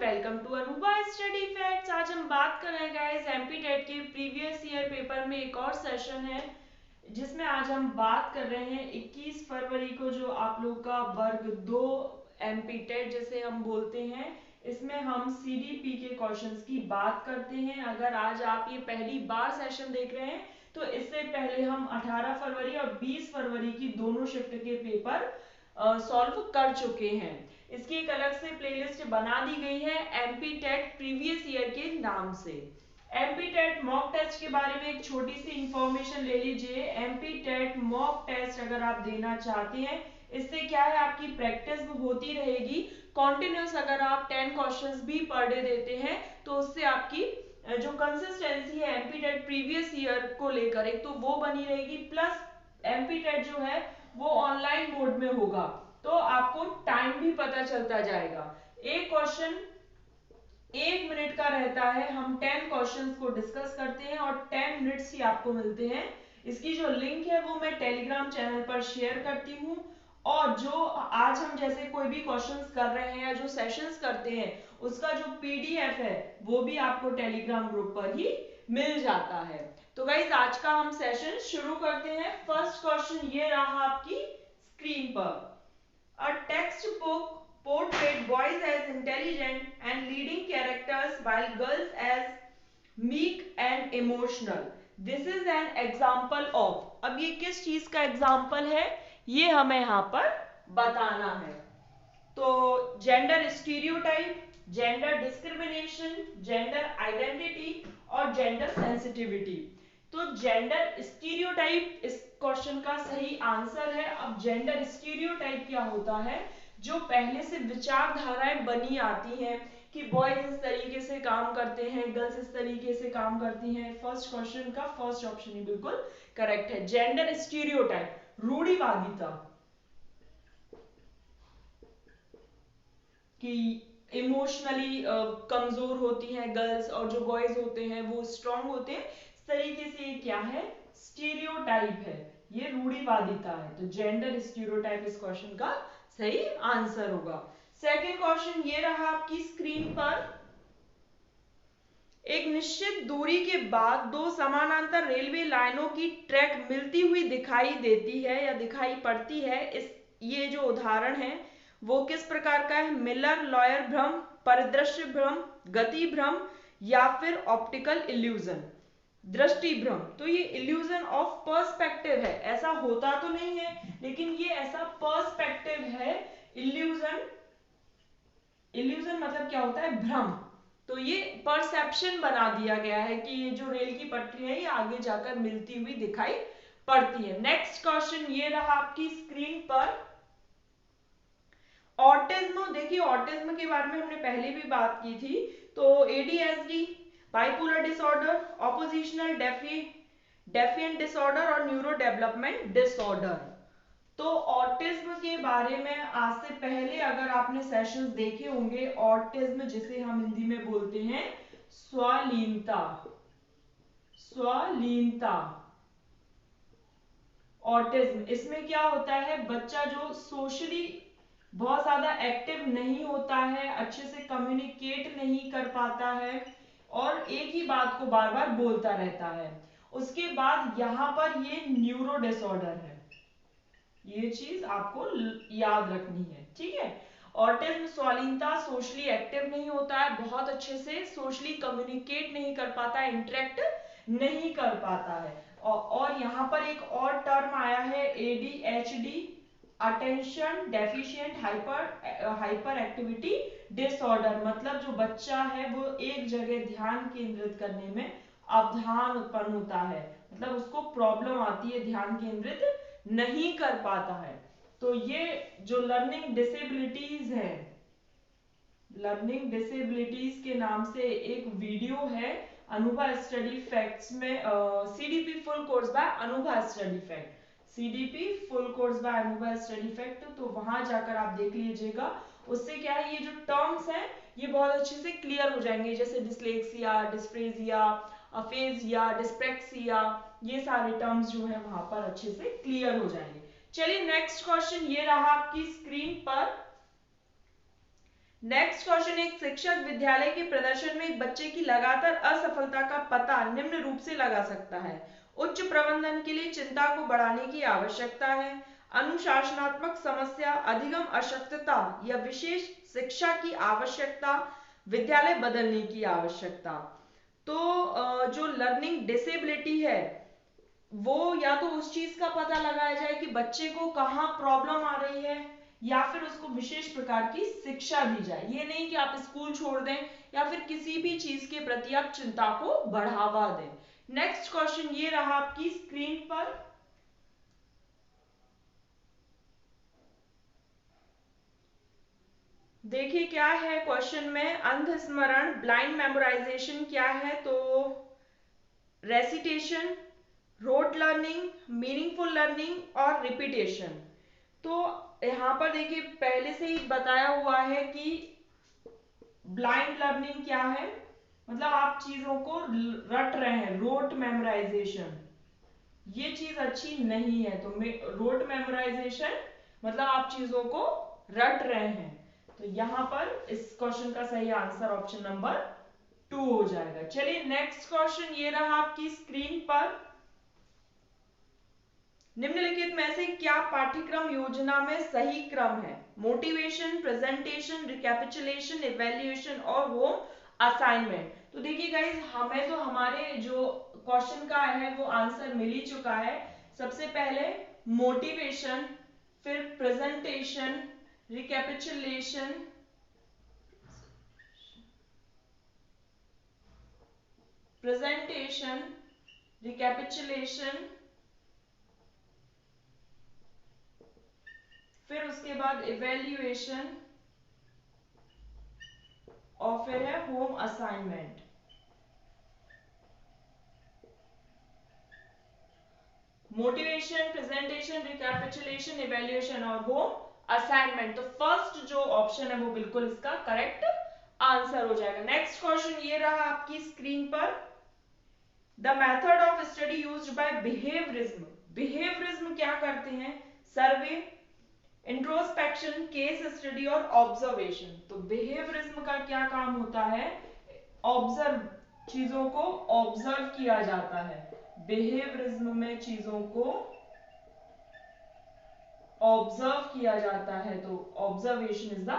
Welcome to Anubha study facts. आज हम बात कर रहे हैं गाइस एमपी टेट के प्रीवियस ईयर पेपर में एक और सेशन है जिसमें आज हम बात कर रहे हैं 21 फरवरी को जो आप लोग का वर्ग 2 एमपी टेट जिसे हम बोलते हैं, इसमें हम सीडीपी के क्वेश्चंस की बात करते हैं। अगर आज आप ये पहली बार सेशन देख रहे हैं तो इससे पहले हम 18 फरवरी और 20 फरवरी की दोनों शिफ्ट के पेपर सॉल्व कर चुके हैं। इसकी एक अलग से प्लेलिस्ट बना दी गई है एमपी टेट प्रीवियस ईयर के नाम से। एमपी टेट मॉक टेस्ट के बारे में एक छोटी सी इंफॉर्मेशन ले लीजिए। एमपी टेट मॉक टेस्ट अगर आप देना चाहते हैं, इससे क्या है आपकी प्रैक्टिस होती रहेगी कॉन्टिन्यूस। अगर आप 10 क्वेश्चंस भी पर डे देते हैं तो उससे आपकी जो कंसिस्टेंसी है एमपी टेट प्रीवियस ईयर को लेकर एक तो वो बनी रहेगी, प्लस एमपी टेट जो है वो ऑनलाइन मोड में होगा तो आपको टाइम भी पता चलता जाएगा। एक क्वेश्चन 1 मिनट का रहता है। हम 10 क्वेश्चंस को डिस्कस करते हैं और 10 मिनट्स ही आपको मिलते हैं। इसकी जो लिंक है वो मैं टेलीग्राम चैनल पर शेयर करती हूँ और जो आज हम जैसे कोई भी क्वेश्चंस कर रहे हैं या जो सेशंस करते हैं उसका जो पीडीएफ है वो भी आपको टेलीग्राम ग्रुप पर ही मिल जाता है। तो गाइस आज का हम सेशन शुरू करते हैं। फर्स्ट क्वेश्चन ये रहा आपकी स्क्रीन पर। A textbook portrayed boys as intelligent and leading characters while girls as meek and emotional. This is an example of। अब ये किस चीज का एग्जाम्पल है ये हमें यहाँ पर बताना है। तो gender stereotype, gender discrimination, gender identity और जेंडर सेंसिटिविटी। तो जेंडर स्टीरियोटाइप इस क्वेश्चन का सही आंसर है। अब जेंडर स्टीरियोटाइप क्या होता है? जो पहले से विचारधाराएं बनी आती हैं कि बॉयज इस तरीके से काम करते हैं, गर्ल्स इस तरीके से काम करती हैं। फर्स्ट क्वेश्चन का फर्स्ट ऑप्शन ही बिल्कुल करेक्ट है। जेंडर स्टीरियोटाइप, रूढ़िवादिता कि इमोशनली कमजोर होती हैं गर्ल्स और जो बॉयज होते हैं वो स्ट्रांग होते हैं, इस तरीके से ये क्या है? स्टीरियोटाइप है, ये रूढ़िवादिता है। तो जेंडर स्टीरियोटाइप इस क्वेश्चन का सही आंसर होगा। सेकंड क्वेश्चन ये रहा आपकी स्क्रीन पर। एक निश्चित दूरी के बाद दो समानांतर रेलवे लाइनों की ट्रैक मिलती हुई दिखाई देती है या दिखाई पड़ती है। इस ये जो उदाहरण है वो किस प्रकार का है? मिलर लॉयर भ्रम, परिदृश्य भ्रम, गति भ्रम या फिर ऑप्टिकल इल्यूजन, दृष्टि भ्रम। तो ये इल्यूजन ऑफ पर्सपेक्टिव है। ऐसा होता तो नहीं है लेकिन ये ऐसा पर्सपेक्टिव है। इल्यूजन, इल्यूजन मतलब क्या होता है? भ्रम। तो ये परसेप्शन बना दिया गया है कि ये जो रेल की पटरी है ये आगे जाकर मिलती हुई दिखाई पड़ती है। नेक्स्ट क्वेश्चन ये रहा आपकी स्क्रीन पर। ऑटिज्म, देखिए ऑटिज्म के बारे में हमने पहले भी बात की थी। तो ADHD, bipolar disorder, oppositional defiant disorder और न्यूरो डेवलपमेंट डिसऑर्डर। तो ऑटिज्म के बारे में आज से पहले अगर आपने सेशंस देखे होंगे, ऑटिज्म जिसे हम हिंदी में बोलते हैं स्वलीनता, स्वलीनता ऑटिज्म, इसमें क्या होता है? बच्चा जो सोशली बहुत ज्यादा एक्टिव नहीं होता है, अच्छे से कम्युनिकेट नहीं कर पाता है और एक ही बात को बार बार बोलता रहता है। उसके बाद यहाँ पर ये न्यूरो डिसऑर्डर है, ये चीज आपको याद रखनी है, ठीक है। ऑटिज्म स्वालीनता, सोशली एक्टिव नहीं होता है, बहुत अच्छे से सोशली कम्युनिकेट नहीं कर पाता है, इंटरेक्ट नहीं कर पाता है। और यहाँ पर एक और टर्म आया है ADHD, attention deficient hyper activity disorder. मतलब जो बच्चा है वो एक जगह ध्यान केंद्रित करने में अवधान उत्पन्न होता है, मतलब उसको प्रॉब्लम आती है, ध्यान केंद्रित नहीं कर पाता है। तो ये जो लर्निंग डिसेबिलिटीज है, लर्निंग डिसेबिलिटीज के नाम से एक वीडियो है अनुभा स्टडी फैक्ट्स में, CDP full course by Anubha study fact, CDP full course by Anubha study fact. तो वहां जाकर आप देख लीजिएगा। उससे क्या है, ये जो टर्म्स हैं ये बहुत अच्छे से क्लियर हो जाएंगे, जैसे डिस्लेक्सिया, डिस्प्रेजिया, अफेजिया, डिस्प्रेक्सिया, ये सारे टर्म्स जो है वहां पर अच्छे से क्लियर हो जाएंगे। चलिए नेक्स्ट क्वेश्चन ये रहा आपकी स्क्रीन पर। नेक्स्ट क्वेश्चन, एक शिक्षक विद्यालय के प्रदर्शन में एक बच्चे की लगातार असफलता का पता निम्न रूप से लगा सकता है। उच्च प्रबंधन के लिए चिंता को बढ़ाने की आवश्यकता है, अनुशासनात्मक समस्या, अधिगम अशक्तता या विशेष शिक्षा की आवश्यकता, विद्यालय बदलने की आवश्यकता। तो जो लर्निंग डिसेबिलिटी है वो या तो उस चीज का पता लगाया जाए कि बच्चे को कहाँ प्रॉब्लम आ रही है, या फिर उसको विशेष प्रकार की शिक्षा दी जाए। ये नहीं कि आप स्कूल छोड़ दें या फिर किसी भी चीज के प्रति आप चिंता को बढ़ावा दें। नेक्स्ट क्वेश्चन ये रहा आपकी स्क्रीन पर। देखिए क्या है क्वेश्चन में, अंध स्मरण ब्लाइंड मेमोराइजेशन क्या है, तो recitation, rote learning, meaningful learning और रिपीटेशन। तो यहाँ पर देखिए पहले से ही बताया हुआ है कि ब्लाइंड लर्निंग क्या है, मतलब आप चीजों को रट रहे हैं, रोट मेमोराइजेशन, ये चीज अच्छी नहीं है। तो रोट मेमोराइजेशन मतलब आप चीजों को रट रहे हैं। तो यहां पर इस क्वेश्चन का सही आंसर ऑप्शन नंबर 2 हो जाएगा। चलिए नेक्स्ट क्वेश्चन ये रहा आपकी स्क्रीन पर। निम्नलिखित में से क्या पाठ्यक्रम योजना में सही क्रम है? मोटिवेशन, प्रेजेंटेशन, रिकैपिचुलेशन, इवैल्यूएशन और होम असाइनमेंट। तो देखिए गाइस, हमें तो हमारे जो क्वेश्चन का है वो आंसर मिल ही चुका है। सबसे पहले मोटिवेशन, फिर प्रेजेंटेशन, रिकैपिचुलेशन, रिकैपिचुलेशन, फिर उसके बाद इवैल्यूएशन और फिर है home assignment. Motivation, presentation, recapitulation, evaluation और होम असाइनमेंट। तो फर्स्ट जो ऑप्शन है वो बिल्कुल इसका करेक्ट आंसर हो जाएगा। नेक्स्ट क्वेश्चन ये रहा आपकी स्क्रीन पर। The method of study used by behaviourism. Behaviourism क्या करते हैं? सर्वे, इंट्रोस्पेक्शन, केस स्टडी और ऑब्जर्वेशन। तो बिहेवियरिज्म का क्या काम होता है? ऑब्जर्व, चीजों को ऑब्जर्व किया जाता है। बिहेवियरिज्म में चीजों को ऑब्जर्व किया जाता है, तो observation is the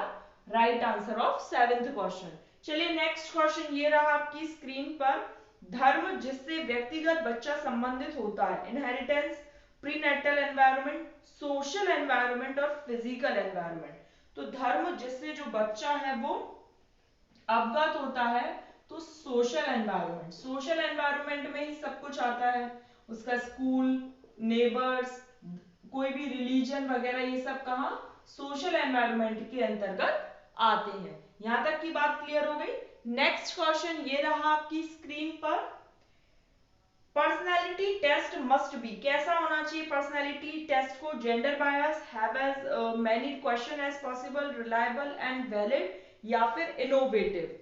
right answer of 7th question. चलिए नेक्स्ट क्वेश्चन ये रहा आपकी स्क्रीन पर। धर्म जिससे व्यक्तिगत बच्चा संबंधित होता है, inheritance, prenatal environment, social environment और फिजिकल एनवायरनमेंट। तो धर्म जिससे जो बच्चा है वो अवगत होता है, तो सोशल एनवायरनमेंट। सोशल एनवायरनमेंट में ही सब कुछ आता है, उसका स्कूल, नेबर्स, कोई भी रिलीजन वगैरह, ये सब कहाँ सोशल एनवायरनमेंट के अंतर्गत आते हैं। यहां तक की बात क्लियर हो गई। नेक्स्ट क्वेश्चन ये रहा आपकी स्क्रीन पर। पर्सनैलिटी टेस्ट मस्ट बी, कैसा होना चाहिए पर्सनैलिटी टेस्ट को? Gender bias, have as many question as possible, reliable and valid या फिर इनोवेटिव।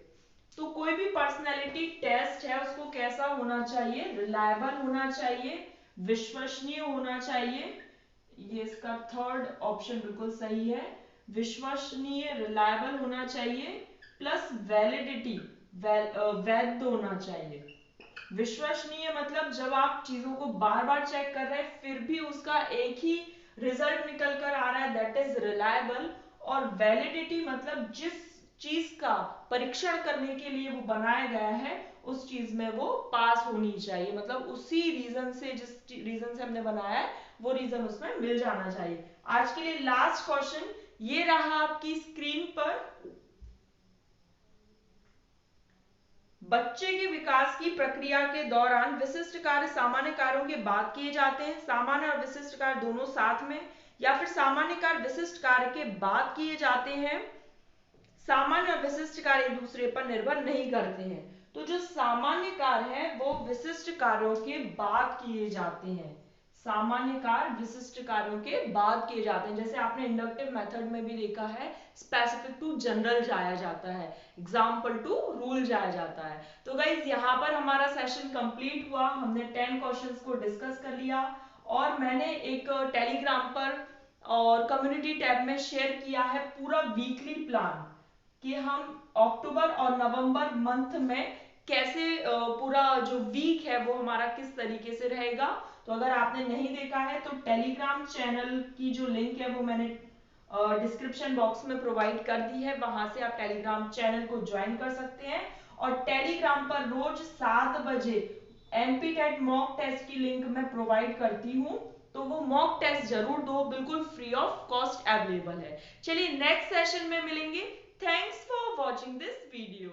तो कोई भी पर्सनैलिटी टेस्ट है उसको कैसा होना चाहिए? रिलायबल होना चाहिए, विश्वसनीय होना चाहिए। ये इसका थर्ड ऑप्शन बिल्कुल सही है, विश्वसनीय, रिलायबल होना चाहिए, प्लस वैलिडिटी, वैध होना चाहिए। विश्वसनीय मतलब जब आप चीजों को बार बार चेक कर रहे हैं फिर भी उसका एक ही रिजल्ट निकल कर आ रहा है, दैट इज रिलायबल। और वैलिडिटी मतलब जिस चीज का परीक्षण करने के लिए वो बनाया गया है उस चीज में वो पास होनी चाहिए, मतलब उसी रीजन से, जिस रीजन से हमने बनाया है वो रीजन उसमें मिल जाना चाहिए। आज के लिए लास्ट क्वेश्चन ये रहा आपकी स्क्रीन पर। बच्चे के विकास की प्रक्रिया के दौरान विशिष्ट कार्य सामान्य कार्यों के बाद किए जाते हैं, सामान्य और विशिष्ट कार्य दोनों साथ में, या फिर सामान्य कार्य विशिष्ट कार्य के बाद किए जाते हैं, सामान्य और विशिष्ट कार्य एक दूसरे पर निर्भर नहीं करते हैं। तो जो सामान्य कार्य है वो विशिष्ट कार्यों के बाद किए जाते हैं, सामान्य कार्य विशिष्ट कार्यों के बाद किए जाते हैं। जैसे आपने इंडक्टिव मेथड में भी देखा है, स्पेसिफिक टू जनरल जाया जाता है, एग्जाम्पल टू रूल जाया जाता है। तो गाइज यहाँ पर हमारा सेशन कंप्लीट हुआ, हमने 10 क्वेश्चंस को डिस्कस कर लिया और मैंने एक टेलीग्राम पर और कम्युनिटी टैब में शेयर किया है पूरा वीकली प्लान कि हम अक्टूबर और नवंबर मंथ में कैसे पूरा जो वीक है वो हमारा किस तरीके से रहेगा। तो अगर आपने नहीं देखा है तो टेलीग्राम चैनल की जो लिंक है वो मैंने डिस्क्रिप्शन बॉक्स में प्रोवाइड कर दी है, वहां से आप टेलीग्राम चैनल को ज्वाइन कर सकते हैं। और टेलीग्राम पर रोज 7 बजे एमपी टेट मॉक टेस्ट की लिंक मैं प्रोवाइड करती हूँ, तो वो मॉक टेस्ट जरूर दो, बिल्कुल फ्री ऑफ कॉस्ट अवेलेबल है। चलिए नेक्स्ट सेशन में मिलेंगे। Thanks for watching this video.